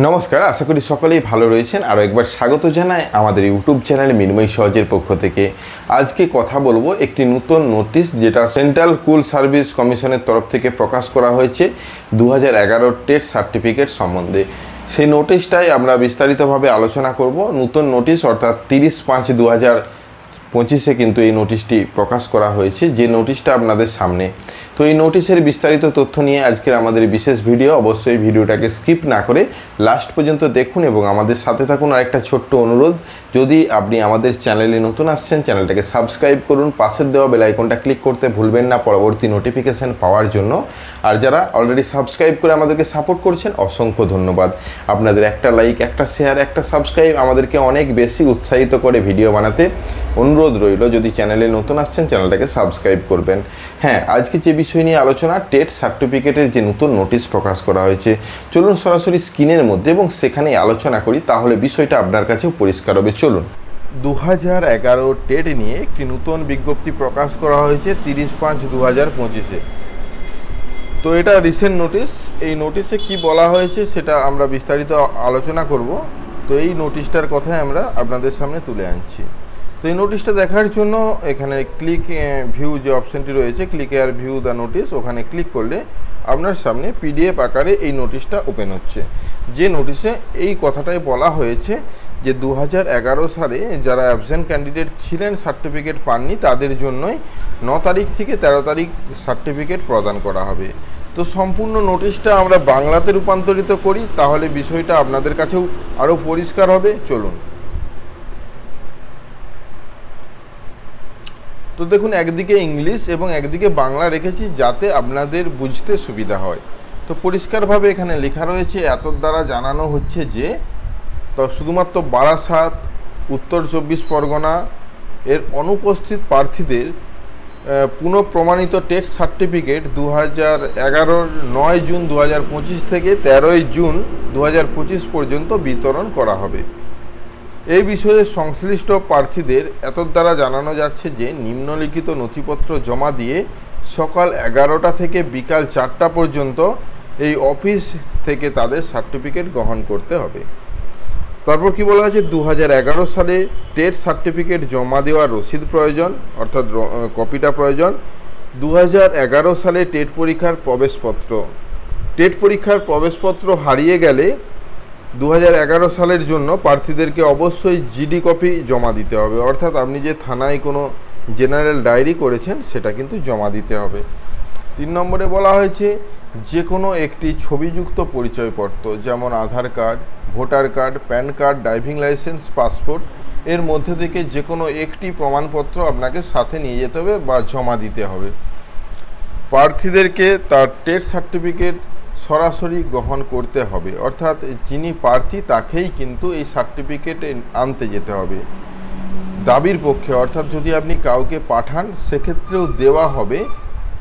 নমস্কার, আশা করি সকলেই ভালো রয়েছেন। আরও একবার স্বাগত জানাই আমাদের ইউটিউব চ্যানেল মৃন্ময় সহজের পক্ষ থেকে। আজকে কথা বলবো একটি নতুন নোটিশ যেটা সেন্ট্রাল স্কুল সার্ভিস কমিশনের তরফ থেকে প্রকাশ করা হয়েছে 2011 টেট সার্টিফিকেট সম্বন্ধে। সেই নোটিশটাই আমরা বিস্তারিতভাবে আলোচনা করব। নতুন নোটিশ অর্থাৎ 30/5/2025 কিন্তু এই নোটিশটি প্রকাশ করা হয়েছে, যে নোটিশটা আপনাদের সামনে। তো এই নোটিশের বিস্তারিত তথ্য নিয়ে আজকের আমাদের বিশেষ ভিডিও। অবশ্যই ভিডিওটাকে স্কিপ না করে লাস্ট পর্যন্ত দেখুন এবং আমাদের সাথে থাকুন। আর একটা ছোট্ট অনুরোধ, যদি আপনি আমাদের চ্যানেলে নতুন আসছেন চ্যানেলটাকে সাবস্ক্রাইব করুন, পাশের দেওয়া বেল আইকনটা ক্লিক করতে ভুলবেন না পরবর্তী নোটিফিকেশান পাওয়ার জন্য। আর যারা অলরেডি সাবস্ক্রাইব করে আমাদেরকে সাপোর্ট করছেন অসংখ্য ধন্যবাদ। আপনাদের একটা লাইক, একটা শেয়ার, একটা সাবস্ক্রাইব আমাদেরকে অনেক বেশি উৎসাহিত করে ভিডিও বানাতে। অনুরোধ রইল, যদি চ্যানেলে নতুন আসছেন চ্যানেলটাকে সাবস্ক্রাইব করবেন। হ্যাঁ, আজকে যে বিষয় নিয়ে আলোচনা, টেট সার্টিফিকেটের যে নতুন নোটিশ প্রকাশ করা হয়েছে, চলুন সরাসরি স্ক্রিনের মধ্যে এবং সেখানেই আলোচনা করি, তাহলে বিষয়টা আপনার কাছেও পরিষ্কার হবে। চলুন। 2011 টেট নিয়ে একটি নতুন বিজ্ঞপ্তি প্রকাশ করা হয়েছে 30/5/2025-এ। তো এটা রিসেন্ট নোটিশ। এই নোটিশে কি বলা হয়েছে সেটা আমরা বিস্তারিত আলোচনা করব। তো এই নোটিশটার কথাই আমরা আপনাদের সামনে তুলে আনছি। তো এই নোটিশটা দেখার জন্য এখানে ক্লিক ভিউ যে অপশানটি রয়েছে, click air view the notice, ওখানে ক্লিক করলে আপনার সামনে পিডিএফ আকারে এই নোটিশটা ওপেন হচ্ছে। যে নোটিশে এই কথাটাই বলা হয়েছে যে 2011 সালে যারা অ্যাবসেন্ট ক্যান্ডিডেট ছিলেন, সার্টিফিকেট পাননি, তাদের জন্যই 9 তারিখ থেকে 13 তারিখ সার্টিফিকেট প্রদান করা হবে। তো সম্পূর্ণ নোটিশটা আমরা বাংলাতে রূপান্তরিত করি, তাহলে বিষয়টা আপনাদের কাছেও আরও পরিষ্কার হবে। চলুন। তো দেখুন, একদিকে ইংলিশ এবং একদিকে বাংলা রেখেছি যাতে আপনাদের বুঝতে সুবিধা হয়। তো পরিষ্কারভাবে এখানে লেখা রয়েছে, এত দ্বারা জানানো হচ্ছে যে তো শুধুমাত্র বারাসাত, উত্তর 24 পরগনা এর অনুপস্থিত প্রার্থীদের পুনঃপ্রমাণিত টেট সার্টিফিকেট 2011 9 জুন 2025 থেকে 13 জুন 2025 পর্যন্ত বিতরণ করা হবে। এই বিষয়ে সংশ্লিষ্ট প্রার্থীদের এতদ্বারা জানানো যাচ্ছে যে নিম্নলিখিত নথিপত্র জমা দিয়ে সকাল 11টা থেকে বিকাল 4টা পর্যন্ত এই অফিস থেকে তাদের সার্টিফিকেট গ্রহণ করতে হবে। তারপর কি বলা হয়েছে, 2011 সালে টেট সার্টিফিকেট জমা দেওয়ার রসিদ প্রয়োজন, অর্থাৎ কপিটা প্রয়োজন। 2011 সালে টেট পরীক্ষার প্রবেশপত্র, টেট পরীক্ষার প্রবেশপত্র হারিয়ে গেলে 2011 সালের জন্য প্রার্থীদেরকে অবশ্যই জিডি কপি জমা দিতে হবে, অর্থাৎ আপনি যে থানায় কোনো জেনারেল ডায়েরি করেছেন সেটা কিন্তু জমা দিতে হবে। 3 নম্বরে বলা হয়েছে, যে কোনো একটি ছবিযুক্ত পরিচয়পত্র, যেমন Aadhaar card, voter card, PAN card, driving licence, passport, এর মধ্যে থেকে যে কোনো একটি প্রমাণপত্র আপনাকে সাথে নিয়ে যেতে হবে বা জমা দিতে হবে। প্রার্থীদেরকে তার টেট সার্টিফিকেট সরাসরি গ্রহণ করতে হবে, অর্থাৎ যিনি প্রার্থী তাকেই কিন্তু এই সার্টিফিকেট আনতে যেতে হবে। দাবির পক্ষে, অর্থাৎ যদি আপনি কাউকে পাঠান সেক্ষেত্রেও দেওয়া হবে।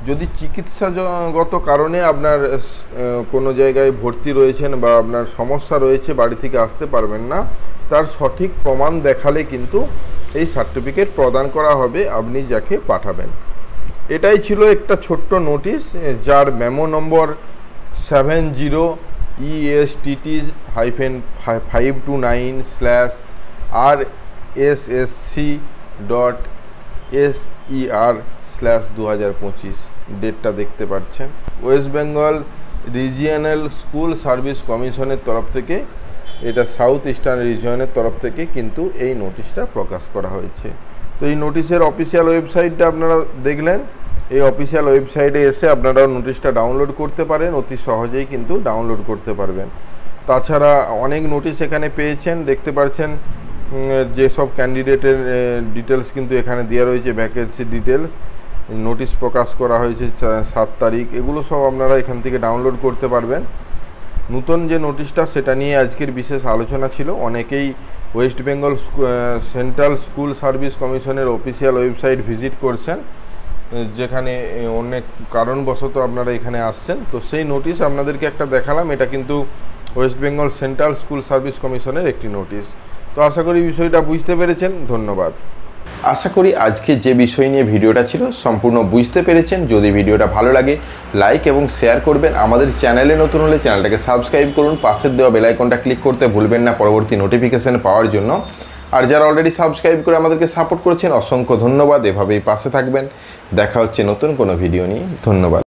যদি চিকিৎসাগত কারণে আপনার কোনো জায়গায় ভর্তি রয়েছেন বা আপনার সমস্যা রয়েছে, বাড়ি থেকে আসতে পারবেন না, তার সঠিক প্রমাণ দেখালে কিন্তু এই সার্টিফিকেট প্রদান করা হবে আপনি যাকে পাঠাবেন। এটাই ছিল একটা ছোট্ট নোটিশ, যার মেমো নম্বর 70ESTT-529/RSSC.SER/2025 ডেটটা দেখতে পাচ্ছেন। West Bengal regional school service কমিশনের তরফ থেকে, এটা সাউথ ইস্টার্ন রিজিয়নের তরফ থেকে কিন্তু এই নোটিশটা প্রকাশ করা হয়েছে। তো এই নোটিশের অফিসিয়াল ওয়েবসাইটটা আপনারা দেখলেন। এই অফিসিয়াল ওয়েবসাইটে এসে আপনারাও নোটিশটা ডাউনলোড করতে পারেন, অতি সহজেই কিন্তু ডাউনলোড করতে পারবেন। তাছাড়া অনেক নোটিশ এখানে পেয়েছেন, দেখতে পাচ্ছেন যেসব ক্যান্ডিডেটের ডিটেলস কিন্তু এখানে দেওয়া রয়েছে, ভ্যাকেন্সি ডিটেলস, নোটিশ প্রকাশ করা হয়েছে 7 তারিখ, এগুলো সব আপনারা এখান থেকে ডাউনলোড করতে পারবেন। নতুন যে নোটিশটা সেটা নিয়ে আজকের বিশেষ আলোচনা ছিল। অনেকেই West Bengal central school service কমিশনের অফিসিয়াল ওয়েবসাইট ভিজিট করছেন, যেখানে অনেক কারণবশত আপনারা এখানে আসছেন। তো সেই নোটিশ আপনাদেরকে একটা দেখালাম, এটা কিন্তু West Bengal central school service কমিশনের একটি নোটিশ। তো আশা করি বিষয়টা বুঝতে পেরেছেন। ধন্যবাদ। আশা করি আজকে যে বিষয় নিয়ে ভিডিওটা ছিল সম্পূর্ণ বুঝতে পেরেছেন। যদি ভিডিওটা ভালো লাগে লাইক এবং শেয়ার করবেন। আমাদের চ্যানেলে নতুন হলে চ্যানেলটাকে সাবস্ক্রাইব করুন, পাশের দেওয়া বেল আইকনটা ক্লিক করতে ভুলবেন না পরবর্তী নোটিফিকেশান পাওয়ার জন্য। আর যারা অলরেডি সাবস্ক্রাইব করে আমাদেরকে সাপোর্ট করছেন অসংখ্য ধন্যবাদ। এভাবেই পাশে থাকবেন। দেখা হচ্ছে নতুন কোনো ভিডিও নিয়ে। ধন্যবাদ।